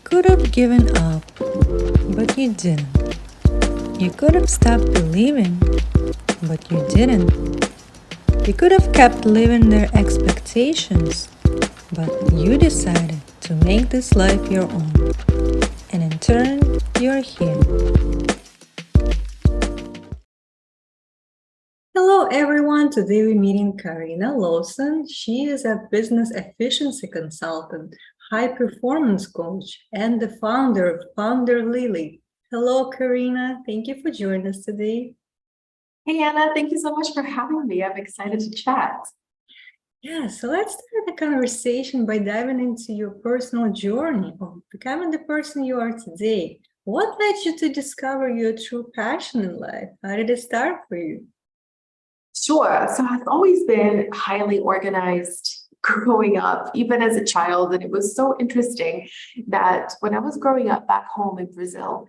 could have given up, but you didn't. You could have stopped believing, but you didn't. You could have kept living their expectations, but you decided to make this life your own. And in turn, you're here. Hello everyone, today we're meeting Carina Lawson. She is a business efficiency consultant, high performance coach, and the founder of Ponderlily. Hello Carina, thank you for joining us today. Hey Anna, thank you so much for having me. I'm excited to chat. Yeah, so let's start the conversation by diving into your personal journey of becoming the person you are today. What led you to discover your true passion in life? How did it start for you? Sure. So I've always been highly organized growing up, even as a child. And it was so interesting that when I was growing up back home in Brazil,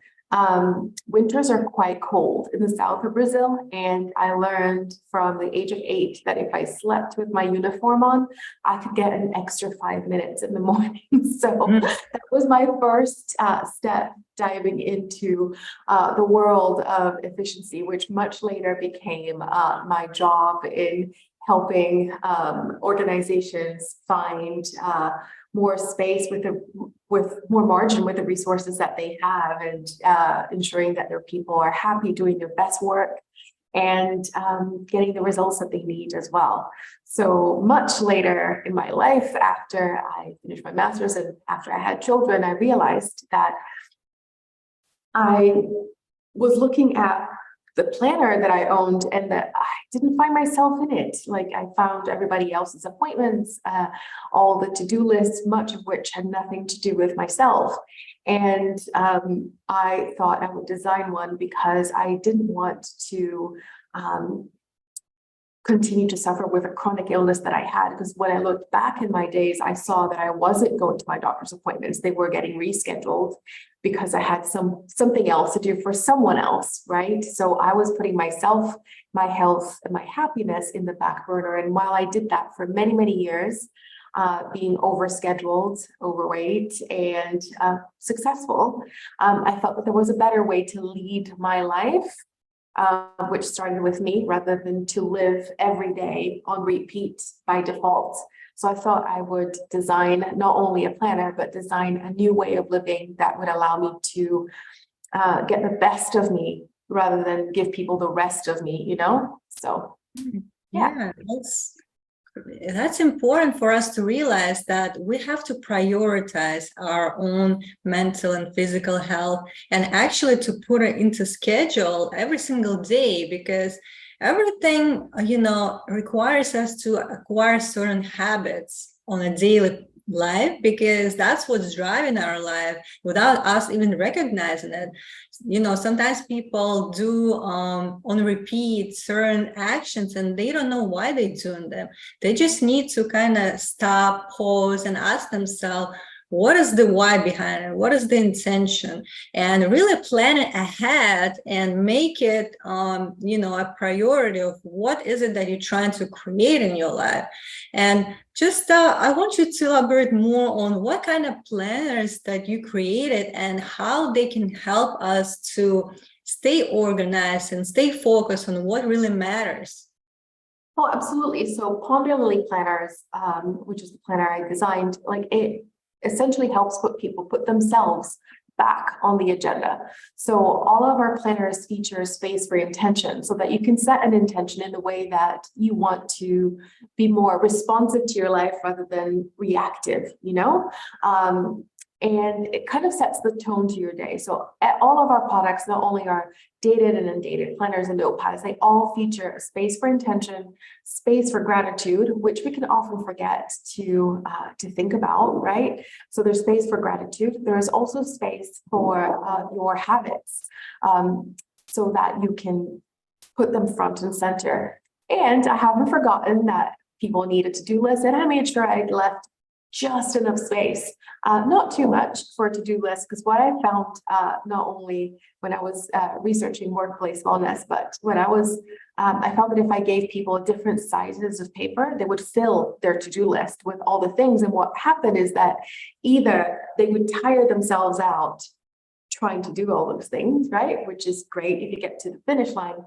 winters are quite cold in the south of Brazil. And I learned from the age of 8 that if I slept with my uniform on, I could get an extra 5 minutes in the morning. So that was my first step diving into the world of efficiency, which much later became my job in helping organizations find more space with more margin with the resources that they have, and ensuring that their people are happy doing their best work and getting the results that they need as well. So much later in my life, after I finished my master's and after I had children, I realized that I was looking at the planner that I owned and that I didn't find myself in it. Like I found everybody else's appointments, all the to-do lists, much of which had nothing to do with myself. And I thought I would design one because I didn't want to continue to suffer with a chronic illness that I had. Because when I looked back in my days, I saw that I wasn't going to my doctor's appointments. They were getting rescheduled because I had something else to do for someone else, right? So I was putting myself, my health, and my happiness in the back burner. And while I did that for many, many years, being overscheduled, overweight, and successful, I felt that there was a better way to lead my life, which started with me rather than to live every day on repeat by default. So I thought I would design not only a planner, but design a new way of living that would allow me to get the best of me rather than give people the rest of me, you know? So, Yeah, that's important for us to realize that we have to prioritize our own mental and physical health, and actually to put it into schedule every single day, because everything, requires us to acquire certain habits on a daily life, because that's what's driving our life without us even recognizing it. Sometimes people do on repeat certain actions and they don't know why they're doing them. They just need to kind of stop, pause, and ask themselves, what is the why behind it? What is the intention? And really plan it ahead and make it, a priority of what is it that you're trying to create in your life. And just, I want you to elaborate more on what kind of planners that you created and how they can help us to stay organized and stay focused on what really matters. Oh, absolutely. So Ponderlily Planners, which is the planner I designed, like it essentially helps people put themselves back on the agenda. So all of our planners feature space for intention, so that you can set an intention in the way that you want to be more responsive to your life rather than reactive, and it kind of sets the tone to your day. So all of our products not only are dated and undated planners and notepads, they all feature a space for intention, space for gratitude, which we can often forget to think about, right? So there's space for gratitude. There is also space for your habits, so that you can put them front and center. And I haven't forgotten that people need a to-do list, and I made sure I left just enough space, not too much for a to-do list, because what I found, not only when I was researching workplace wellness, but when I found that if I gave people different sizes of paper, they would fill their to-do list with all the things. And what happened is that either they would tire themselves out trying to do all those things, right? Which is great if you get to the finish line.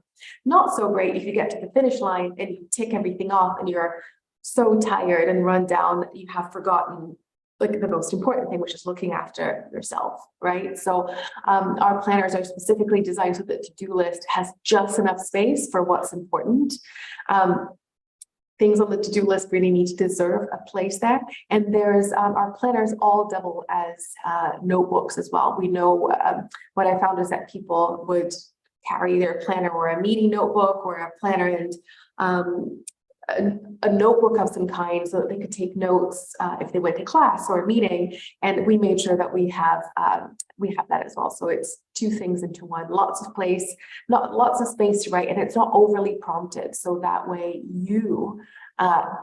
Not so great if you get to the finish line and you tick everything off and you're so tired and run down that you have forgotten like the most important thing, which is looking after yourself, right? So our planners are specifically designed so that the to-do list has just enough space for what's important. Things on the to-do list really need to deserve a place there. And there's our planners all double as notebooks as well. We know what I found is that people would carry their planner or a meeting notebook or a planner and a notebook of some kind so that they could take notes if they went to class or a meeting. And we made sure that we have that as well. So it's two things into one, lots of space to write, and it's not overly prompted. So that way you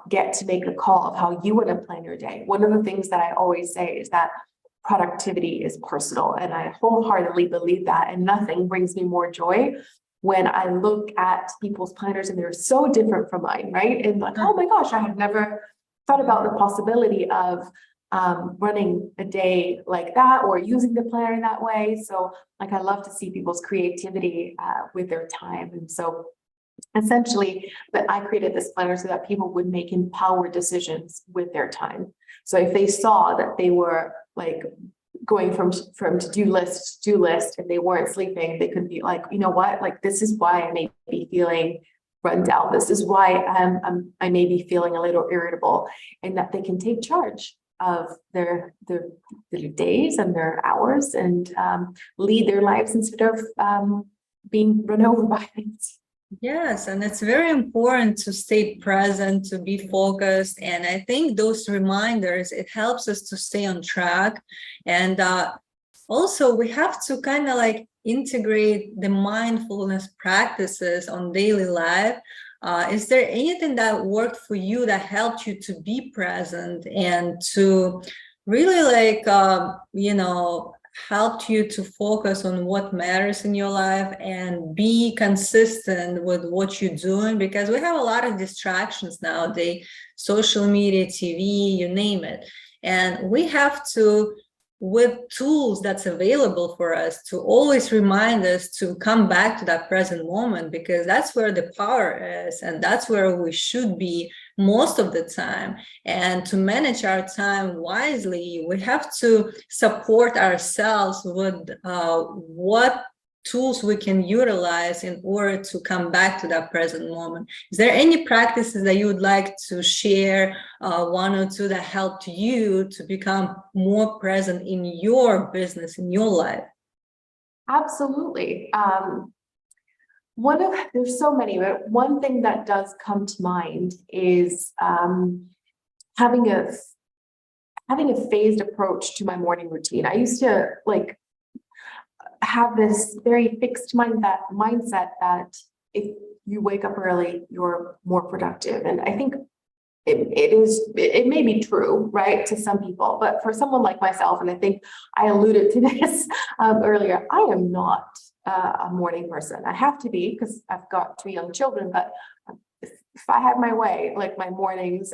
get to make the call of how you want to plan your day. One of the things that I always say is that productivity is personal, and I wholeheartedly believe that, and nothing brings me more joy when I look at people's planners and they're so different from mine, right? And like, oh my gosh, I had never thought about the possibility of running a day like that or using the planner in that way. So like, I love to see people's creativity with their time. And so essentially, but I created this planner so that people would make empowered decisions with their time. So if they saw that they were like going from to-do list to do list and they weren't sleeping, they could be like, you know what, like this is why I may be feeling run down. This is why I may be feeling a little irritable, and that they can take charge of their days and their hours and lead their lives instead of being run over by things. Yes, and it's very important to stay present, to be focused. And I think those reminders, it helps us to stay on track. And also we have to kind of like integrate the mindfulness practices on daily life. Is there anything that worked for you that helped you to be present and to really like, helped you to focus on what matters in your life and be consistent with what you're doing? Because we have a lot of distractions nowadays, social media, TV, you name it. And we have to, with tools that's available for us, to always remind us to come back to that present moment, because that's where the power is and that's where we should be most of the time. And to manage our time wisely, we have to support ourselves with what tools we can utilize in order to come back to that present moment. Is there any practices that you would like to share, one or two, that helped you to become more present in your business, in your life? Absolutely. There's so many, but one thing that does come to mind is having a phased approach to my morning routine. I used to like have this very fixed mindset that if you wake up early, you're more productive. And I think it may be true, right, to some people, but for someone like myself, and I think I alluded to this earlier, I am not a morning person. I have to be because I've got 2 young children, but if I had my way, like my mornings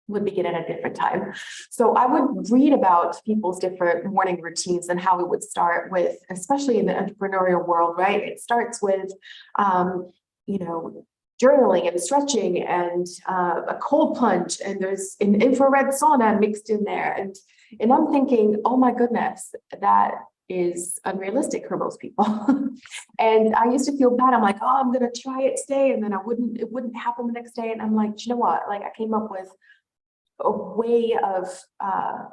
would begin at a different time. So I would read about people's different morning routines and how it would start with, especially in the entrepreneurial world, right? It starts with, journaling and stretching and a cold plunge, and there's an infrared sauna mixed in there. And I'm thinking, oh my goodness, that is unrealistic for most people. And I used to feel bad. I'm like, oh, I'm going to try it today. And then it wouldn't happen the next day. And I'm like, you know what? Like I came up with a way of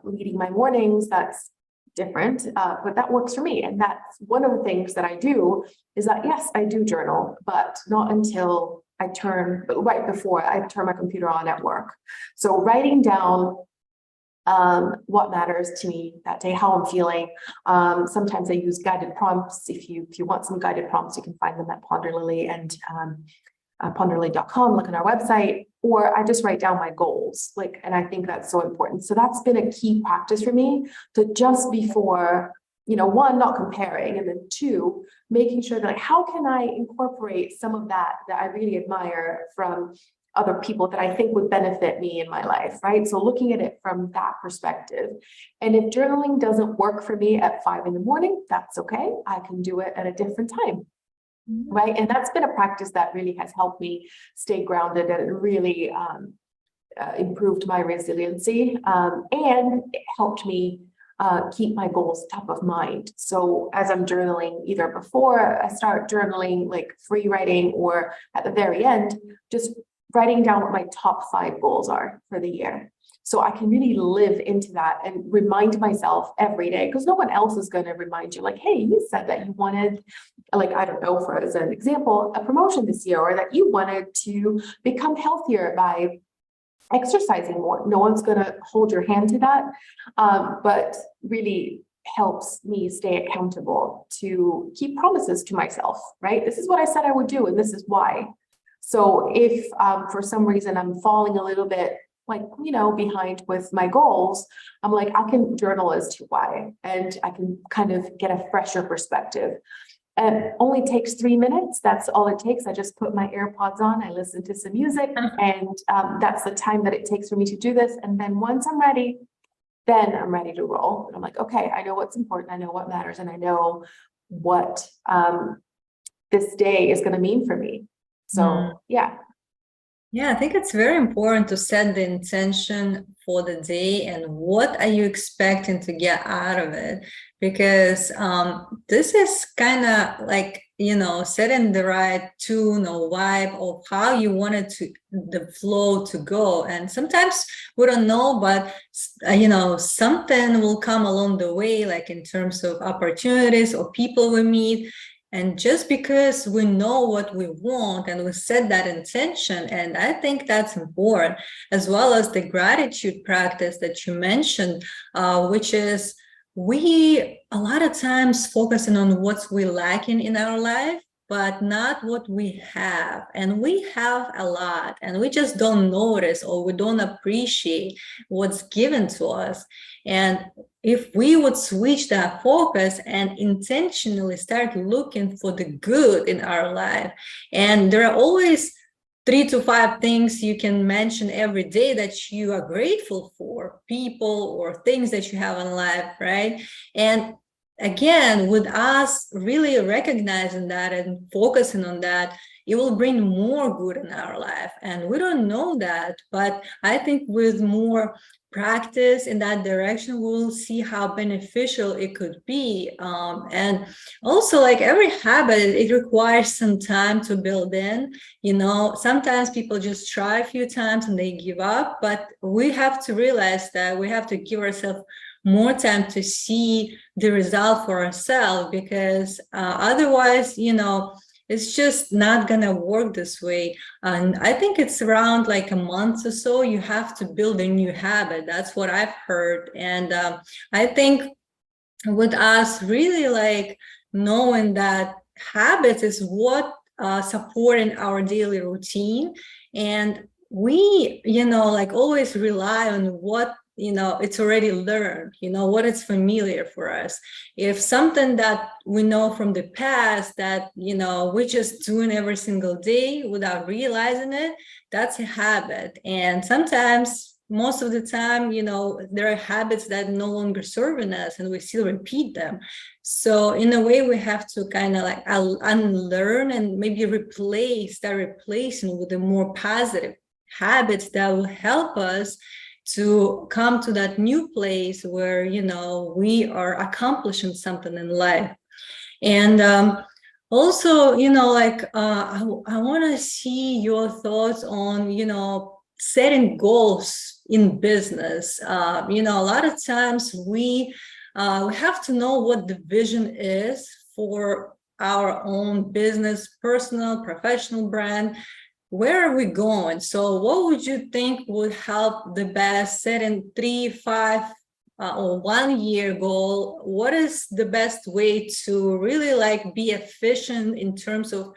leading my mornings that's different, but that works for me. And that's one of the things that I do is that, yes, I do journal, but not until right before I turn my computer on at work. So writing down what matters to me that day, how I'm feeling. Sometimes I use guided prompts. If you want some guided prompts, you can find them at Ponderlily and Ponderlily.com. Look on our website. or I just write down my goals. And I think that's so important. So that's been a key practice for me, to just before, one, not comparing, and then two, making sure that how can I incorporate some of that I really admire from other people that I think would benefit me in my life, right? So looking at it from that perspective. And if journaling doesn't work for me at 5 a.m, that's okay. I can do it at a different time. Right. And that's been a practice that really has helped me stay grounded, and it really improved my resiliency, and it helped me keep my goals top of mind. So as I'm journaling, either before I start journaling, like free writing, or at the very end, just writing down what my top 5 goals are for the year. So I can really live into that and remind myself every day, because no one else is going to remind you, hey, you said that you wanted, I don't know, for as an example, a promotion this year, or that you wanted to become healthier by exercising more. No one's going to hold your hand to that, but really helps me stay accountable to keep promises to myself, right? This is what I said I would do, and this is why. So if for some reason I'm falling a little bit behind with my goals, I'm I can journal as to why, and I can kind of get a fresher perspective. It only takes 3 minutes. That's all it takes. I just put my AirPods on, I listen to some music, and that's the time that it takes for me to do this. And then once I'm ready, then I'm ready to roll. And I'm okay, I know what's important, I know what matters, and I know what this day is going to mean for me. So, yeah. Yeah, I think it's very important to set the intention for the day and what are you expecting to get out of it, because this is kind of setting the right tune or vibe of how you wanted the flow to go. And sometimes we don't know, but something will come along the way, in terms of opportunities or people we meet. And just because we know what we want and we set that intention, and I think that's important, as well as the gratitude practice that you mentioned, which is we a lot of times focusing on what's we lacking in our life, but not what we have. And we have a lot, and we just don't notice, or we don't appreciate what's given to us. And if we would switch that focus and intentionally start looking for the good in our life, and there are always 3 to 5 things you can mention every day that you are grateful for, people or things that you have in life, right? And again, with us really recognizing that and focusing on that, it will bring more good in our life. And we don't know that, but I think with more practice in that direction, we'll see how beneficial it could be. And also, every habit, it requires some time to build in. Sometimes people just try a few times and they give up, but we have to realize that we have to give ourselves more time to see the result for ourselves, because otherwise, it's just not gonna work this way. And I think it's around a month or so, you have to build a new habit. That's what I've heard. And I think with us really knowing that habits is what supporting our daily routine, and we always rely on what it's already learned, what is familiar for us. If something that we know from the past that we're just doing every single day without realizing it, that's a habit. And sometimes, most of the time, there are habits that no longer serving us and we still repeat them. So in a way, we have to kind of unlearn and maybe start replacing with the more positive habits that will help us to come to that new place where, we are accomplishing something in life. And also, I want to see your thoughts on, setting goals in business. A lot of times we have to know what the vision is for our own business, personal, professional brand. Where are we going? So what would you think would help the best, setting 3, 5, or 1 year goal? What is the best way to really be efficient in terms of,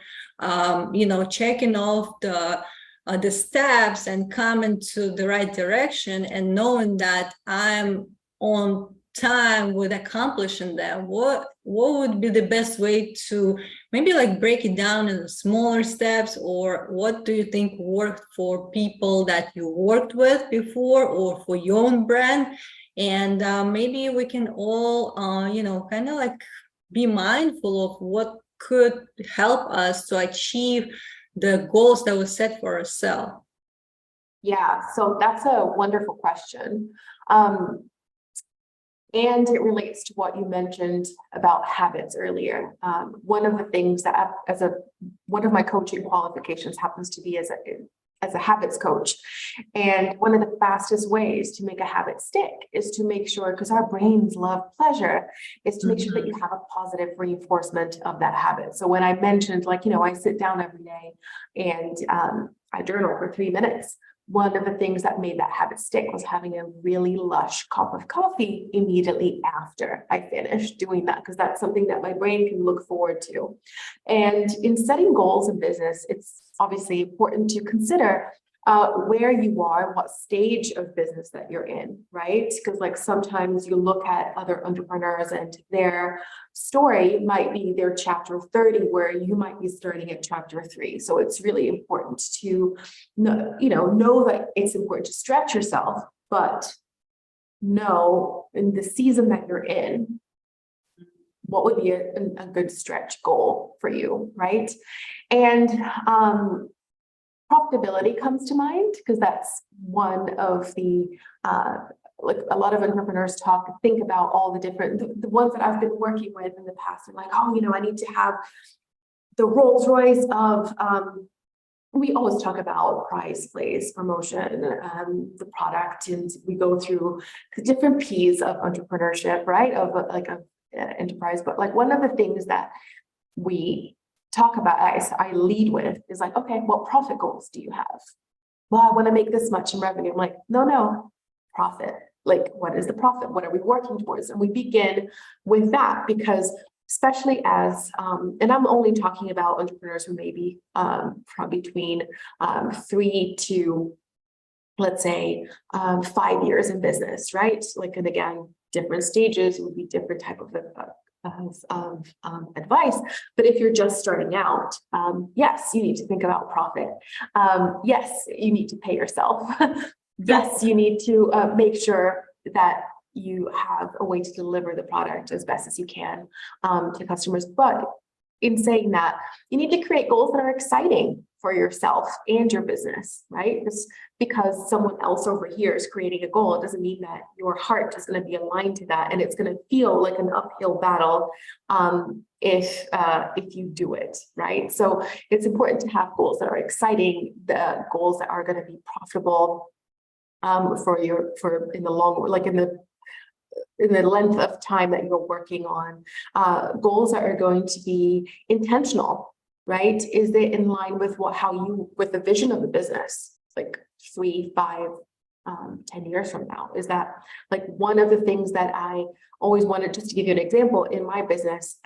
checking off the the steps and come into the right direction, and knowing that I'm on time with accomplishing that, what would be the best way to maybe like break it down into smaller steps? Or what do you think worked for people that you worked with before, or for your own brand? And maybe we can all kind of like be mindful of what could help us to achieve the goals that we set for ourselves. Yeah, so that's a wonderful question. And it relates to what you mentioned about habits earlier. One of the things that one of my coaching qualifications happens to be as a habits coach. And one of the fastest ways to make a habit stick is to make sure, because our brains love pleasure, is to make sure that you have a positive reinforcement of that habit. So when I mentioned, like, I sit down every day and I journal for 3 minutes. One of the things that made that habit stick was having a really lush cup of coffee immediately after I finished doing that, because that's something that my brain can look forward to. And in setting goals in business, it's obviously important to consider where you are, what stage of business that you're in, right? Because like sometimes you look at other entrepreneurs and their story might be their chapter 30, where you might be starting at chapter 3. So it's really important to know that it's important to stretch yourself, but know in the season that you're in, what would be a good stretch goal for you, right? And profitability comes to mind, because that's one of the like a lot of entrepreneurs think about all the different, the ones that I've been working with in the past, and like, oh, I need to have the Rolls Royce of we always talk about price, place, promotion, the product, and we go through the different P's of entrepreneurship, right? Of like a enterprise. But like one of the things that we talk about, I lead with, is like, okay, what profit goals do you have? Well, I want to make this much in revenue. I'm like, no, profit. Like, what is the profit? What are we working towards? And we begin with that, because especially as, and I'm only talking about entrepreneurs who may be from between 3 to, let's say, 5 years in business, right? Like, and again, different stages would be different type of advice. But if you're just starting out, yes, you need to think about profit. Yes, you need to pay yourself. Yes, you need to make sure that you have a way to deliver the product as best as you can to customers. But in saying that, you need to create goals that are exciting for yourself and your business, right? Because someone else over here is creating a goal, it doesn't mean that your heart is going to be aligned to that, and it's going to feel like an uphill battle if you do it, right? So it's important to have goals that are exciting, the goals that are going to be profitable for in the long, like in the length of time that you're working on, goals that are going to be intentional, right? Is it in line with with the vision of the business, like 3, 5, 10 years from now? Is that like one of the things that I always wanted, just to give you an example in my business,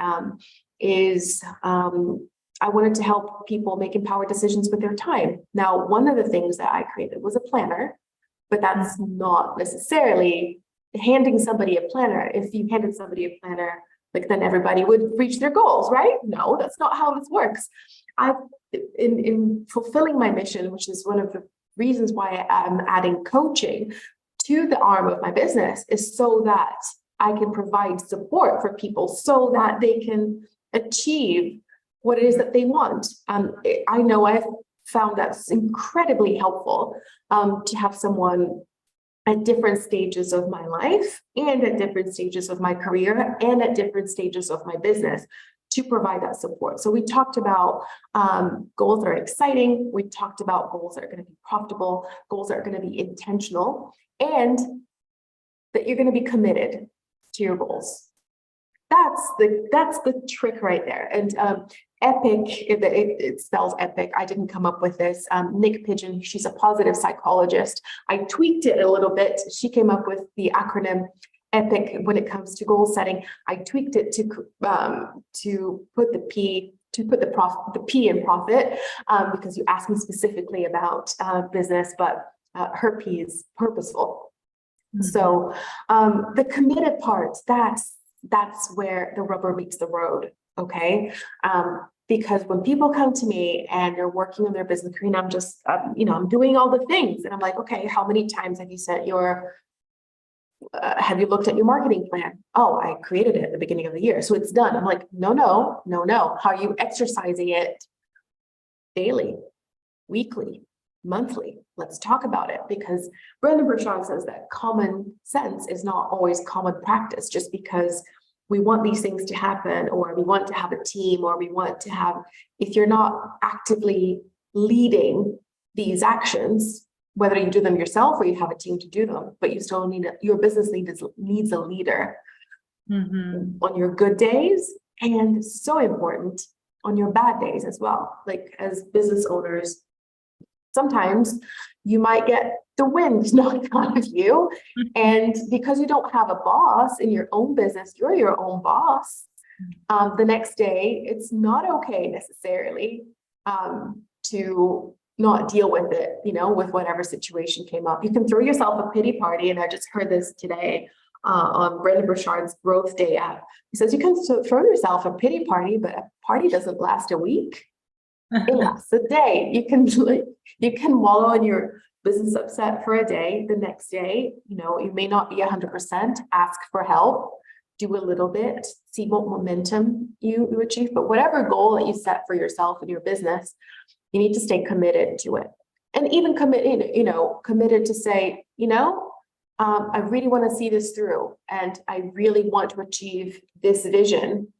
is I wanted to help people make empowered decisions with their time. Now, one of the things that I created was a planner, but that's not necessarily handing somebody a planner. If you handed somebody a planner, like, then everybody would reach their goals, right? No, that's not how this works. In fulfilling my mission, which is one of the reasons why I'm adding coaching to the arm of my business, is so that I can provide support for people so that they can achieve what it is that they want. I know I've found that's incredibly helpful to have someone at different stages of my life and at different stages of my career and at different stages of my business to provide that support. So we talked about goals that are exciting. We talked about goals that are going to be profitable, goals that are going to be intentional, and that you're going to be committed to your goals. That's the trick right there. And EPIC, it spells EPIC. I didn't come up with this. Nick Pigeon, she's a positive psychologist. I tweaked it a little bit. She came up with the acronym EPIC when it comes to goal setting. I tweaked it to put the P to put the P in profit, because you asked me specifically about business, but her P is purposeful. So the committed part, that's where the rubber meets the road. Okay. Because when people come to me and they're working on their business, Carina, I'm just, I'm doing all the things. And I'm like, okay, how many times have you sent have you looked at your marketing plan? Oh, I created it at the beginning of the year, so it's done. I'm like, no. How are you exercising it daily, weekly, monthly? Let's talk about it, because Brendon Burchard says that common sense is not always common practice. Just because we want these things to happen, or we want to have a team, or we want to have, if you're not actively leading these actions, whether you do them yourself or you have a team to do them, but you still need your business needs a leader on your good days, and so important on your bad days as well. Like, as business owners, sometimes you might get the wind knocked out of you, and because you don't have a boss in your own business, you're your own boss. The next day, it's not okay necessarily to not deal with it, with whatever situation came up. You can throw yourself a pity party. And I just heard this today on Brendon Burchard's Growth Day app. He says you can throw yourself a pity party, but a party doesn't last a week. It lasts a day. You can wallow in your business upset for a day. The next day, you may not be 100%. Ask for help. Do a little bit. See what momentum you achieve. But whatever goal that you set for yourself in your business, you need to stay committed to it, and even committed to say, I really want to see this through, and I really want to achieve this vision.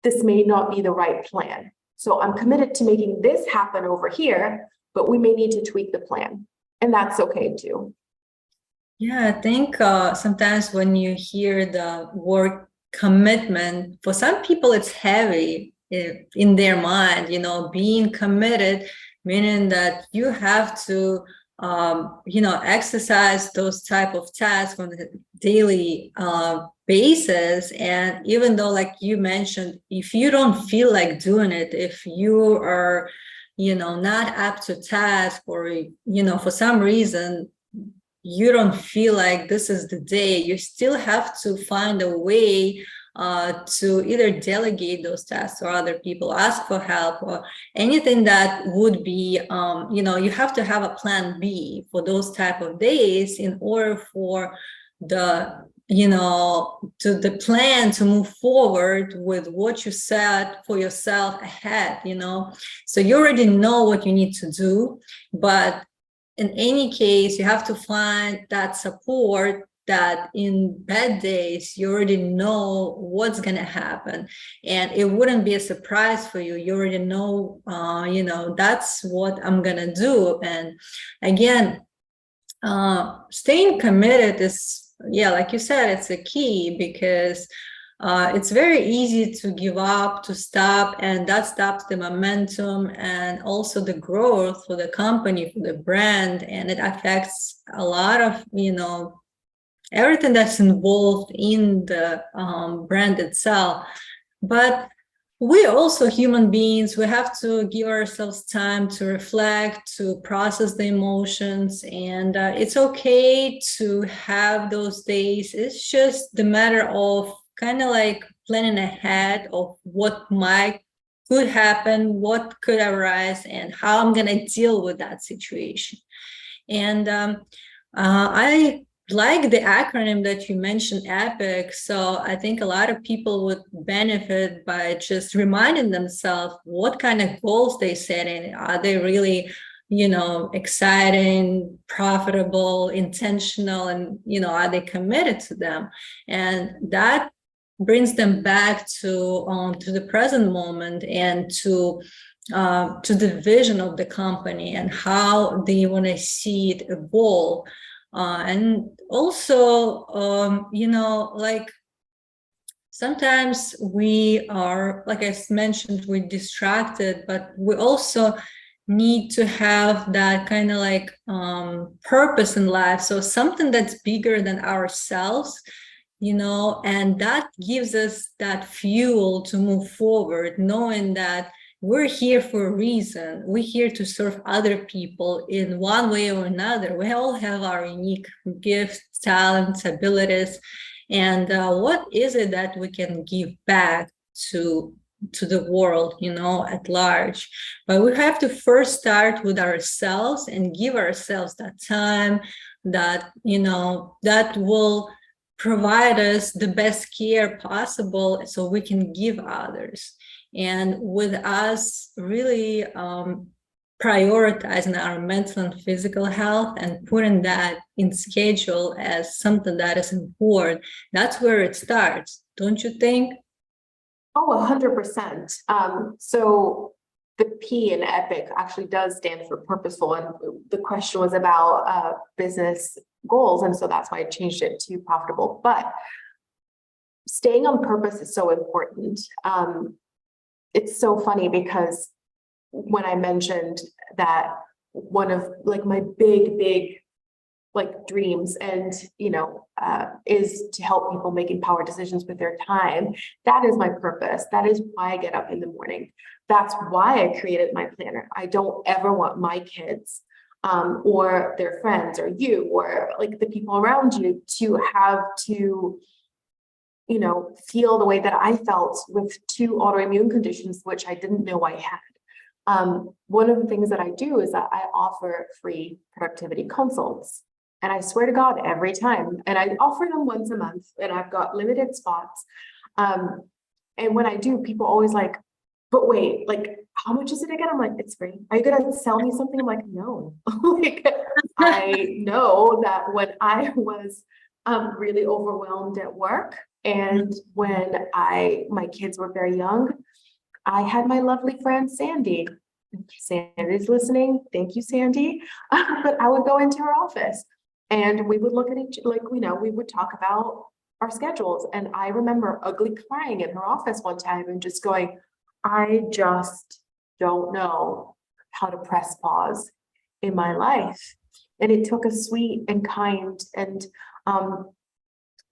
This may not be the right plan. So I'm committed to making this happen over here, but we may need to tweak the plan, and that's okay too. Yeah, I think sometimes when you hear the word commitment, for some people it's heavy in their mind, being committed, meaning that you have to, exercise those type of tasks on a daily basis. And even though, like you mentioned, if you don't feel like doing it, if you are, not up to task, or, for some reason, you don't feel like this is the day, you still have to find a way to either delegate those tasks or other people, ask for help, or anything that would be, you have to have a plan B for those type of days in order for the the plan to move forward with what you set for yourself ahead, so you already know what you need to do. But in any case, you have to find that support, that in bad days, you already know what's going to happen, and it wouldn't be a surprise for you. You already know, that's what I'm going to do. And again, staying committed is, like you said, it's a key, because it's very easy to give up, to stop, and that stops the momentum and also the growth for the company, for the brand, and it affects a lot of, everything that's involved in the brand itself. But we're also human beings. We have to give ourselves time to reflect, to process the emotions, and it's okay to have those days. It's just the matter of kind of like planning ahead of what could happen, what could arise, and how I'm going to deal with that situation. And I like the acronym that you mentioned, EPIC. So I think a lot of people would benefit by just reminding themselves what kind of goals they set in. Are they really, exciting, profitable, intentional, and, are they committed to them? And that brings them back to the present moment, and to the vision of the company and how they want to see it evolve. And also, like sometimes we are, like I mentioned, we're distracted, but we also need to have that kind of like purpose in life. So something that's bigger than ourselves, and that gives us that fuel to move forward, knowing that we're here for a reason. We're here to serve other people in one way or another. We all have our unique gifts, talents, abilities, and what is it that we can give back to the world, at large. But we have to first start with ourselves and give ourselves that time that, that will provide us the best care possible so we can give others. And with us really prioritizing our mental and physical health and putting that in schedule as something that is important, that's where it starts, don't you think? Oh, 100%. So the P in EPIC actually does stand for purposeful, and the question was about business goals, and so that's why I changed it to profitable. But staying on purpose is so important. It's so funny because when I mentioned that one of like my big like dreams and is to help people make empowered decisions with their time, that is my purpose. That is why I get up in the morning. That's why I created my planner. I don't ever want my kids or their friends or you or like the people around you to have to feel the way that I felt with 2 autoimmune conditions, which I didn't know I had. One of the things that I do is that I offer free productivity consults. And I swear to God, every time, and I offer them once a month, and I've got limited spots. And when I do, people always like, but wait, like, how much is it again? I'm like, it's free. Are you going to sell me something? I'm like, no. Like, I know that when I was really overwhelmed at work, and when my kids were very young, I had my lovely friend, Sandy. Sandy's listening. Thank you, Sandy. But I would go into her office and we would look at we would talk about our schedules. And I remember ugly crying in her office one time and just going, I just don't know how to press pause in my life. And it took a sweet and kind and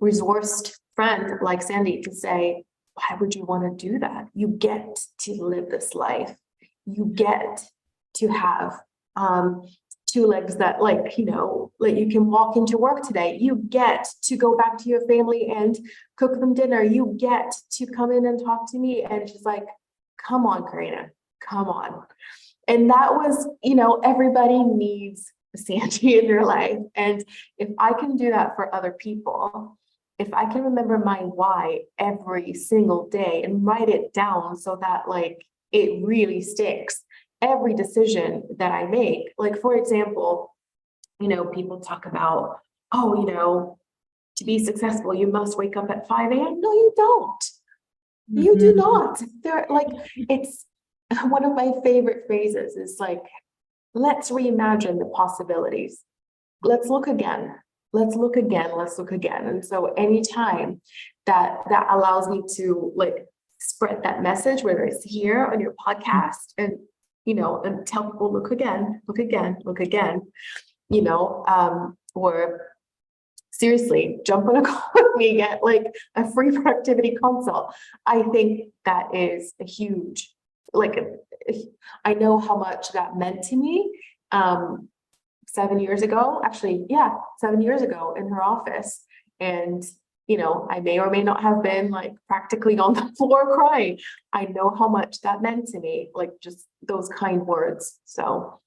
resourced friend like Sandy to say, why would you want to do that? You get to live this life. You get to have 2 legs that like you can walk into work today. You get to go back to your family and cook them dinner. You get to come in and talk to me. And she's like, come on, Carina, come on. And that was, everybody needs Sandy in their life. And if I can do that for other people, if I can remember my why every single day and write it down so that like it really sticks, every decision that I make, like, for example, people talk about, to be successful, you must wake up at 5 a.m. No, you don't. You do not. They're like, it's one of my favorite phrases is like, let's reimagine the possibilities. Let's look again. Let's look again. Let's look again. And so anytime that allows me to like spread that message, whether it's here on your podcast and, and tell people, look again, look again, look again, or seriously, jump on a call with me, get like a free productivity consult. I think that is a huge, I know how much that meant to me 7 years ago, 7 years ago in her office. And, I may or may not have been like practically on the floor crying. I know how much that meant to me, like just those kind words. So.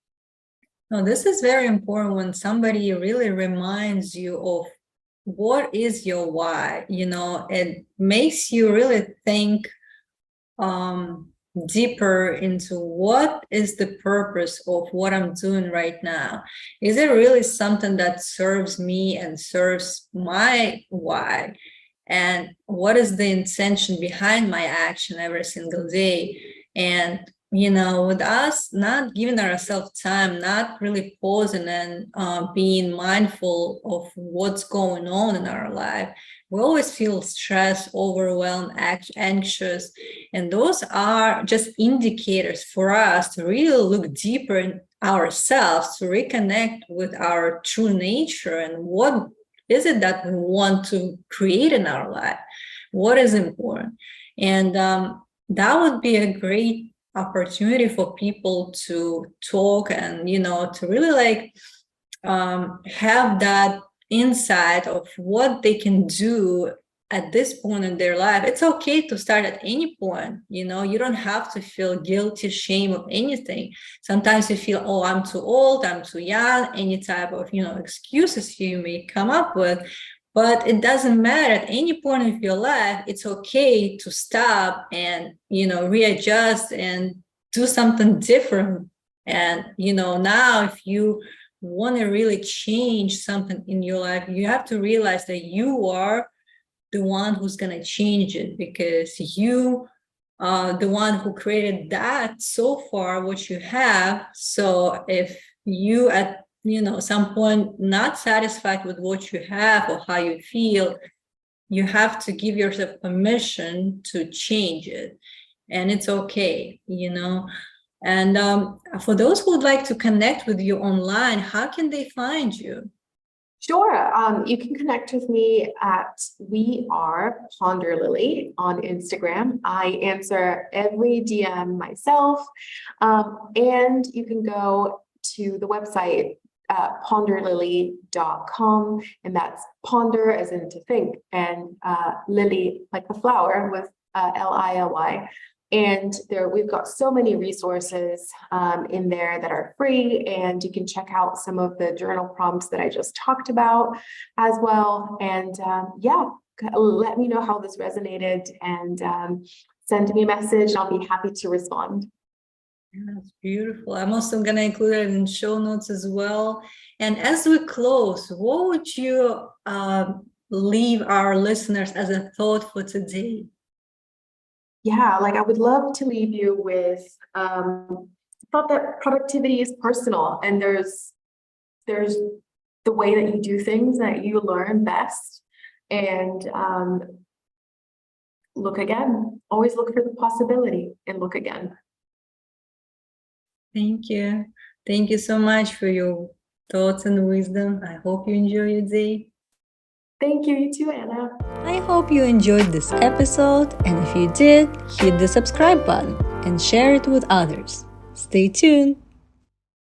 No, this is very important when somebody really reminds you of what is your why, it makes you really think deeper into what is the purpose of what I'm doing right now. Is it really something that serves me and serves my why? And what is the intention behind my action every single day? And with us not giving ourselves time, not really pausing and being mindful of what's going on in our life, we always feel stressed, overwhelmed, anxious. And those are just indicators for us to really look deeper in ourselves, to reconnect with our true nature and what is it that we want to create in our life? What is important? And that would be a great opportunity for people to talk and, to really like have that insight of what they can do at this point in their life. It's okay to start at any point. You don't have to feel guilty, shame of anything. Sometimes you feel, oh, I'm too old, I'm too young, any type of, excuses you may come up with. But it doesn't matter. At any point of your life, it's okay to stop and, readjust and do something different. And, now if you want to really change something in your life, you have to realize that you are the one who's going to change it, because you are the one who created that so far, what you have. So if you at some point not satisfied with what you have or how you feel, you have to give yourself permission to change it. And it's okay, And for those who would like to connect with you online, how can they find you? Sure. You can connect with me at We Are Ponderlily on Instagram. I answer every DM myself. And you can go to the website ponderlily.com, and that's ponder as in to think, and lily like the flower with Lily. And we've got so many resources in there that are free, and you can check out some of the journal prompts that I just talked about as well. And let me know how this resonated, and send me a message, and I'll be happy to respond. That's beautiful. I'm also going to include it in show notes as well. And as we close, what would you leave our listeners as a thought for today? Yeah, I would love to leave you with thought that productivity is personal, and there's the way that you do things that you learn best. And look again. Always look for the possibility and look again. Thank you. Thank you so much for your thoughts and wisdom. I hope you enjoy your day. Thank you. You too, Anna. I hope you enjoyed this episode, and if you did, hit the subscribe button and share it with others. Stay tuned.